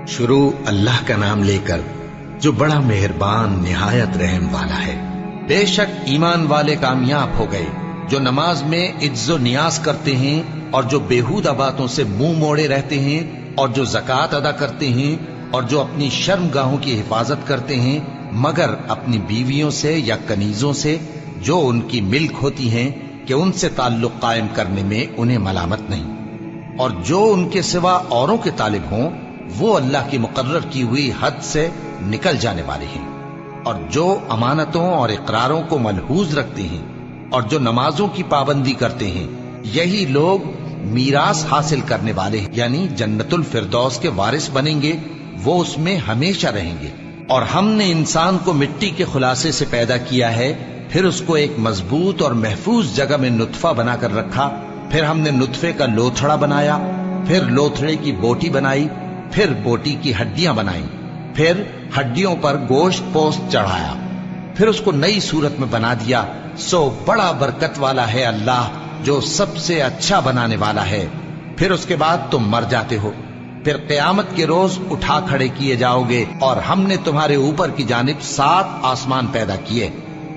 شروع اللہ کا نام لے کر جو بڑا مہربان نہایت رحم والا ہے۔ بے شک ایمان والے کامیاب ہو گئے جو نماز میں عجز و نیاز کرتے ہیں اور جو بیہودہ باتوں سے منہ موڑے رہتے ہیں اور جو زکوٰۃ ادا کرتے ہیں اور جو اپنی شرم گاہوں کی حفاظت کرتے ہیں مگر اپنی بیویوں سے یا کنیزوں سے جو ان کی ملک ہوتی ہیں کہ ان سے تعلق قائم کرنے میں انہیں ملامت نہیں، اور جو ان کے سوا اوروں کے طالب ہوں وہ اللہ کی مقرر کی ہوئی حد سے نکل جانے والے ہیں، اور جو امانتوں اور اقراروں کو ملحوظ رکھتے ہیں اور جو نمازوں کی پابندی کرتے ہیں یہی لوگ میراث حاصل کرنے والے ہیں، یعنی جنت الفردوس کے وارث بنیں گے، وہ اس میں ہمیشہ رہیں گے۔ اور ہم نے انسان کو مٹی کے خلاصے سے پیدا کیا ہے، پھر اس کو ایک مضبوط اور محفوظ جگہ میں نطفہ بنا کر رکھا، پھر ہم نے نطفے کا لوتھڑا بنایا، پھر لوتھڑے کی بوٹی بنائی، پھر بوٹی کی ہڈیاں بنائیں، پھر ہڈیوں پر گوشت پوست چڑھایا، پھر اس کو نئی صورت میں بنا دیا۔ سو بڑا برکت والا ہے اللہ جو سب سے اچھا بنانے والا ہے۔ پھر اس کے بعد تم مر جاتے ہو، پھر قیامت کے روز اٹھا کھڑے کیے جاؤ گے، اور ہم نے تمہارے اوپر کی جانب 7 آسمان پیدا کیے،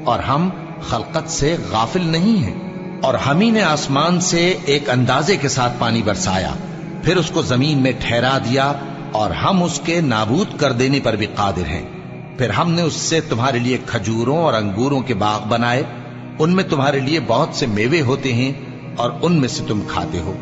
اور ہم خلقت سے غافل نہیں ہیں۔ اور ہم ہی نے آسمان سے ایک اندازے کے ساتھ پانی برسایا، پھر اس کو زمین میں ٹھہرا دیا، اور ہم اس کے نابود کر دینے پر بھی قادر ہیں۔ پھر ہم نے اس سے تمہارے لیے کھجوروں اور انگوروں کے باغ بنائے، ان میں تمہارے لیے بہت سے میوے ہوتے ہیں اور ان میں سے تم کھاتے ہو۔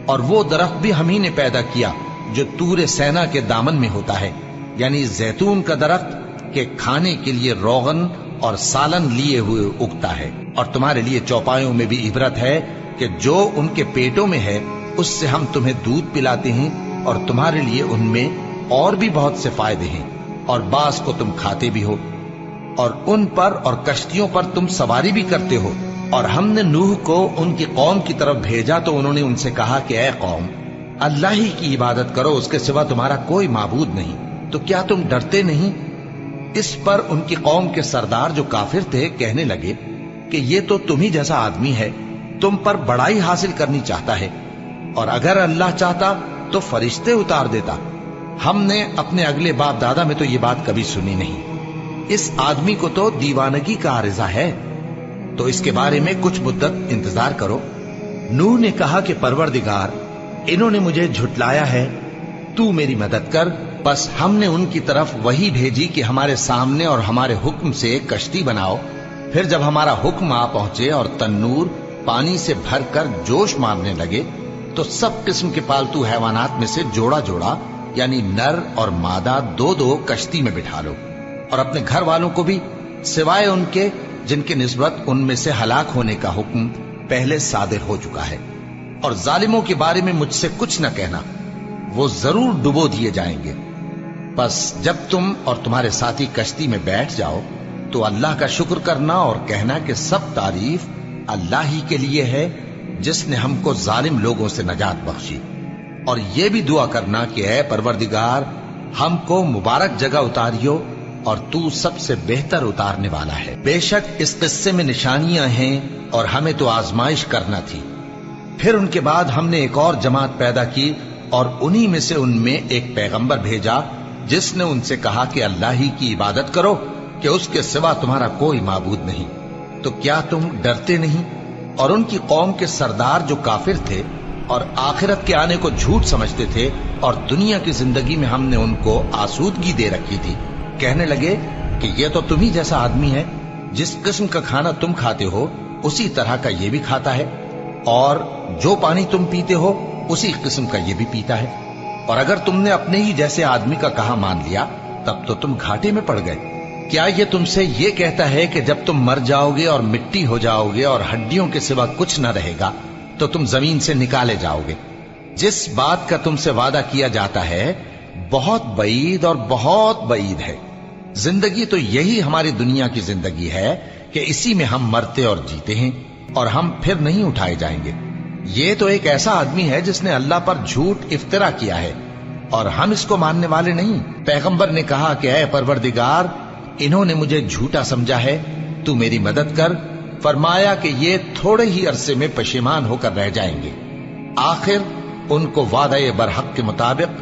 اور وہ درخت بھی ہم ہی نے پیدا کیا جو طور سینا کے دامن میں ہوتا ہے، یعنی زیتون کا درخت کہ کھانے کے لیے روغن اور سالن لیے ہوئے اگتا ہے، اور تمہارے لیے چوپایوں میں بھی عبرت ہے کہ جو ان کے پیٹوں میں ہے اس سے ہم تمہیں دودھ پلاتے ہیں، اور تمہارے لیے ان میں اور بھی بہت سے فائدے ہیں، اور بعض کو تم کھاتے بھی ہو، اور ان پر اور کشتیوں پر تم سواری بھی کرتے ہو۔ اور ہم نے نوح کو ان کی قوم کی طرف بھیجا تو انہوں نے ان سے کہا کہ اے قوم، اللہ ہی کی عبادت کرو، اس کے سوا تمہارا کوئی معبود نہیں، تو کیا تم ڈرتے نہیں؟ اس پر ان کی قوم کے سردار جو کافر تھے کہنے لگے کہ یہ تو تم ہی جیسا آدمی ہے، تم پر بڑائی حاصل کرنی چاہتا ہے، اور اگر اللہ چاہتا تو فرشتے اتار دیتا۔ ہم نے اپنے اگلے باپ دادا میں تو یہ بات کبھی سنی نہیں، اس آدمی کو تو دیوانگی کا عارضہ ہے، تو اس کے بارے میں کچھ مدت انتظار کرو۔ نوح نے کہا کہ پروردگار، انہوں نے مجھے جھٹلایا ہے، تو میری مدد کر۔ بس ہم نے ان کی طرف وحی بھیجی کہ ہمارے سامنے اور ہمارے حکم سے کشتی بناؤ۔ پھر جب ہمارا حکم آ پہنچے اور تنور پانی سے بھر کر جوش مارنے لگے تو سب قسم کے پالتو حیوانات میں سے جوڑا جوڑا یعنی نر اور مادہ 2 کشتی میں بٹھا لو، اور اپنے گھر والوں کو بھی سوائے ان کے جن کے نسبت ان میں سے ہلاک ہونے کا حکم پہلے صادر ہو چکا ہے۔ اور ظالموں کے بارے میں مجھ سے کچھ نہ کہنا، وہ ضرور ڈبو دیے جائیں گے۔ بس جب تم اور تمہارے ساتھی کشتی میں بیٹھ جاؤ تو اللہ کا شکر کرنا اور کہنا کہ سب تعریف اللہ ہی کے لیے ہے جس نے ہم کو ظالم لوگوں سے نجات بخشی، اور یہ بھی دعا کرنا کہ اے پروردگار، ہم کو مبارک جگہ اتاریو اور تو سب سے بہتر اتارنے والا ہے۔ بے شک اس قصے میں نشانیاں ہیں اور ہمیں تو آزمائش کرنا تھی۔ پھر ان کے بعد ہم نے ایک اور جماعت پیدا کی، اور انہی میں سے ان میں ایک پیغمبر بھیجا جس نے ان سے کہا کہ اللہ ہی کی عبادت کرو کہ اس کے سوا تمہارا کوئی معبود نہیں، تو کیا تم ڈرتے نہیں؟ اور ان کی قوم کے سردار جو کافر تھے اور آخرت کے آنے کو جھوٹ سمجھتے تھے اور دنیا کی زندگی میں ہم نے ان کو آسودگی دے رکھی تھی، کہنے لگے کہ یہ تو تم ہی جیسا آدمی ہے، جس قسم کا کھانا تم کھاتے ہو اسی طرح کا یہ بھی کھاتا ہے، اور جو پانی تم پیتے ہو اسی قسم کا یہ بھی پیتا ہے، اور اگر تم نے اپنے ہی جیسے آدمی کا کہا مان لیا تب تو تم گھاٹے میں پڑ گئے۔ کیا یہ تم سے یہ کہتا ہے کہ جب تم مر جاؤ گے اور مٹی ہو جاؤ گے اور ہڈیوں کے سوا کچھ نہ رہے گا تو تم زمین سے نکالے جاؤ گے؟ جس بات کا تم سے وعدہ کیا جاتا ہے بہت بعید اور بہت بعید ہے۔ زندگی تو یہی ہماری دنیا کی زندگی ہے کہ اسی میں ہم مرتے اور جیتے ہیں، اور ہم پھر نہیں اٹھائے جائیں گے۔ یہ تو ایک ایسا آدمی ہے جس نے اللہ پر جھوٹ افترا کیا ہے، اور ہم اس کو ماننے والے نہیں۔ پیغمبر نے کہا کہ اے پروردگار، انہوں نے مجھے جھوٹا سمجھا ہے، تو میری مدد کر۔ فرمایا کہ یہ تھوڑے ہی عرصے میں پشیمان ہو کر رہ جائیں گے، آخر ان کو وعدہ برحق کے مطابق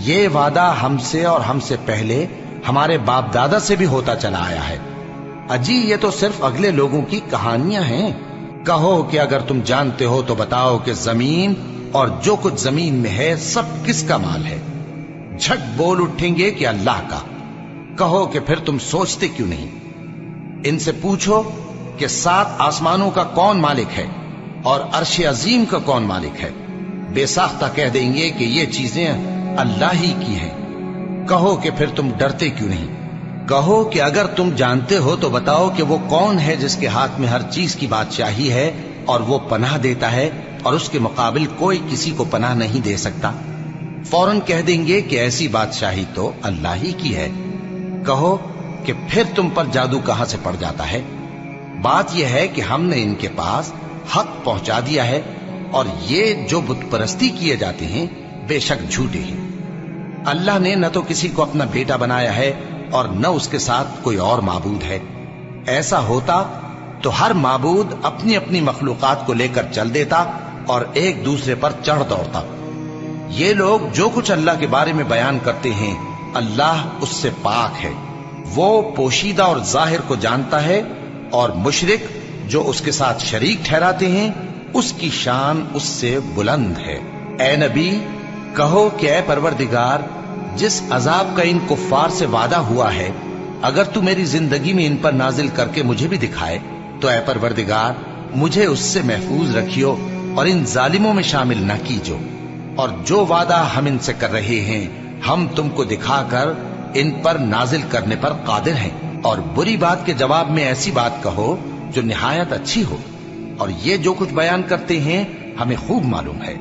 یہ وعدہ ہم سے اور ہم سے پہلے ہمارے باپ دادا سے بھی ہوتا چلا آیا ہے۔ اجی یہ تو صرف اگلے لوگوں کی کہانیاں ہیں۔ کہو کہ اگر تم جانتے ہو تو بتاؤ کہ زمین اور جو کچھ زمین میں ہے سب کس کا مال ہے؟ جھٹ بول اٹھیں گے کہ اللہ کا۔ کہو کہ پھر تم سوچتے کیوں نہیں؟ ان سے پوچھو کہ 7 آسمانوں کا کون مالک ہے اور عرش عظیم کا کون مالک ہے؟ بے ساختہ کہہ دیں گے کہ یہ چیزیں اللہ ہی کی ہیں۔ کہو کہ پھر تم ڈرتے کیوں نہیں؟ کہو کہ اگر تم جانتے ہو تو بتاؤ کہ وہ کون ہے جس کے ہاتھ میں ہر چیز کی بادشاہی ہے اور وہ پناہ دیتا ہے اور اس کے مقابل کوئی کسی کو پناہ نہیں دے سکتا؟ فوراً کہہ دیں گے کہ ایسی بادشاہی تو اللہ ہی کی ہے۔ کہو کہ پھر تم پر جادو کہاں سے پڑ جاتا ہے؟ بات یہ ہے کہ ہم نے ان کے پاس حق پہنچا دیا ہے اور یہ جو بت پرستی کیے جاتے ہیں بے شک جھوٹے ہیں۔ اللہ نے نہ تو کسی کو اپنا بیٹا بنایا ہے اور نہ اس کے ساتھ کوئی اور معبود ہے۔ ایسا ہوتا تو ہر معبود اپنی اپنی مخلوقات کو لے کر چل دیتا اور ایک دوسرے پر چڑھ دوڑتا۔ یہ لوگ جو کچھ اللہ کے بارے میں بیان کرتے ہیں اللہ اس سے پاک ہے، وہ پوشیدہ اور ظاہر کو جانتا ہے، اور مشرک جو اس کے ساتھ شریک ٹھہراتے ہیں اس کی شان اس سے بلند ہے۔ اے نبی کہو کہ اے پروردگار، جس عذاب کا ان کفار سے وعدہ ہوا ہے اگر تو میری زندگی میں ان پر نازل کر کے مجھے بھی دکھائے تو اے پروردگار مجھے اس سے محفوظ رکھیو اور ان ظالموں میں شامل نہ کیجو، اور جو وعدہ ہم ان سے کر رہے ہیں ہم تم کو دکھا کر ان پر نازل کرنے پر قادر ہیں، اور بری بات کے جواب میں ایسی بات کہو جو نہایت اچھی ہو، اور یہ جو کچھ بیان کرتے ہیں ہمیں خوب معلوم ہے۔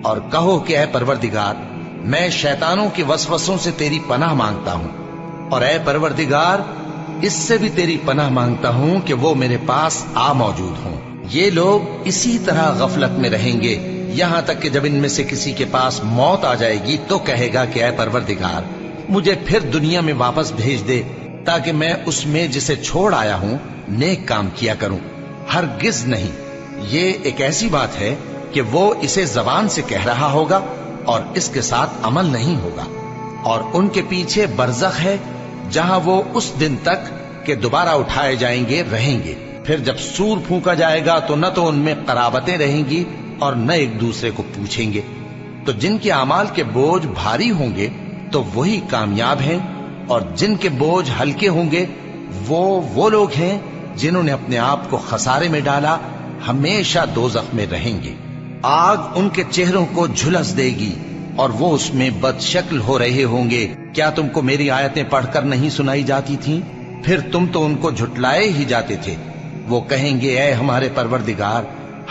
اور کہو کہ اے پروردگار میں شیطانوں کے وسوسوں سے تیری پناہ مانگتا ہوں، اور اے پروردگار اس سے بھی تیری پناہ مانگتا ہوں کہ وہ میرے پاس آ موجود ہوں۔ یہ لوگ اسی طرح غفلت میں رہیں گے یہاں تک کہ جب ان میں سے کسی کے پاس موت آ جائے گی تو کہے گا کہ اے پروردگار مجھے پھر دنیا میں واپس بھیج دے تاکہ میں اس میں جسے چھوڑ آیا ہوں نیک کام کیا کروں۔ ہرگز نہیں، یہ ایک ایسی بات ہے کہ وہ اسے زبان سے کہہ رہا ہوگا اور اس کے ساتھ عمل نہیں ہوگا، اور ان کے پیچھے برزخ ہے جہاں وہ اس دن تک کہ دوبارہ اٹھائے جائیں گے رہیں گے۔ پھر جب سور پھونکا جائے گا تو نہ تو ان میں قرابتیں رہیں گی اور نہ ایک دوسرے کو پوچھیں گے۔ تو جن کے اعمال کے بوجھ بھاری ہوں گے تو وہی کامیاب ہیں، اور جن کے بوجھ ہلکے ہوں گے وہ لوگ ہیں جنہوں نے اپنے آپ کو خسارے میں ڈالا، ہمیشہ دوزخ میں رہیں گے۔ آگ ان کے چہروں کو جھلس دے گی اور وہ اس میں بد شکل ہو رہے ہوں گے۔ کیا تم کو میری آیتیں پڑھ کر نہیں سنائی جاتی تھیں؟ پھر تم تو ان کو جھٹلائے ہی جاتے تھے۔ وہ کہیں گے اے ہمارے پروردگار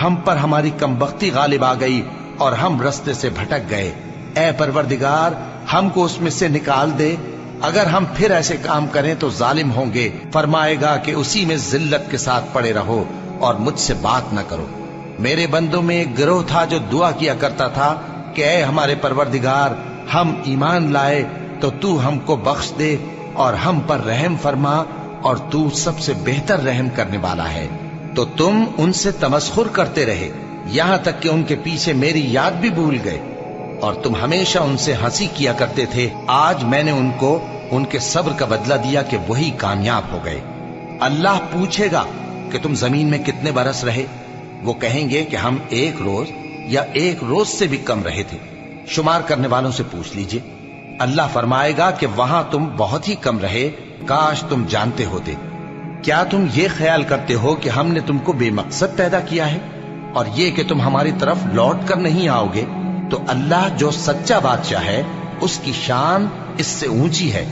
ہم پر ہماری کمبختی غالب آ گئی اور ہم رستے سے بھٹک گئے، اے پروردگار ہم کو اس میں سے نکال دے، اگر ہم پھر ایسے کام کریں تو ظالم ہوں گے۔ فرمائے گا کہ اسی میں ذلت کے ساتھ پڑے رہو اور مجھ سے بات نہ کرو۔ میرے بندوں میں ایک گروہ تھا جو دعا کیا کرتا تھا کہ اے ہمارے پروردگار ہم ایمان لائے تو تو ہم کو بخش دے اور ہم پر رحم فرما، اور تو سب سے بہتر رحم کرنے والا ہے۔ تو تم ان سے تمسخر کرتے رہے یہاں تک کہ ان کے پیچھے میری یاد بھی بھول گئے، اور تم ہمیشہ ان سے ہنسی کیا کرتے تھے۔ آج میں نے ان کو ان کے صبر کا بدلہ دیا کہ وہی کامیاب ہو گئے۔ اللہ پوچھے گا کہ تم زمین میں کتنے برس رہے؟ وہ کہیں گے کہ ہم 1 روز یا 1 روز سے بھی کم رہے تھے۔ شمار کرنے والوں سے پوچھ لیجئے۔ اللہ فرمائے گا کہ وہاں تم بہت ہی کم رہے، کاش تم جانتے ہوتے۔ کیا تم یہ خیال کرتے ہو کہ ہم نے تم کو بے مقصد پیدا کیا ہے اور یہ کہ تم ہماری طرف لوٹ کر نہیں آؤ گے؟ تو اللہ جو سچا بادشاہ ہے اس کی شان اس سے اونچی ہے،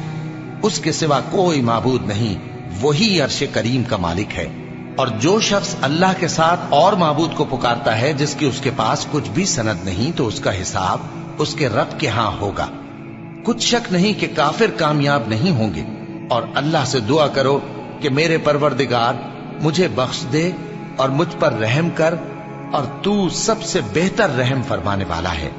اس کے سوا کوئی معبود نہیں، وہی عرش کریم کا مالک ہے۔ اور جو شخص اللہ کے ساتھ اور معبود کو پکارتا ہے جس کی اس کے پاس کچھ بھی سند نہیں تو اس کا حساب اس کے رب کے ہاں ہوگا۔ کچھ شک نہیں کہ کافر کامیاب نہیں ہوں گے، اور اللہ سے دعا کرو کہ میرے پروردگار مجھے بخش دے اور مجھ پر رحم کر، اور تو سب سے بہتر رحم فرمانے والا ہے۔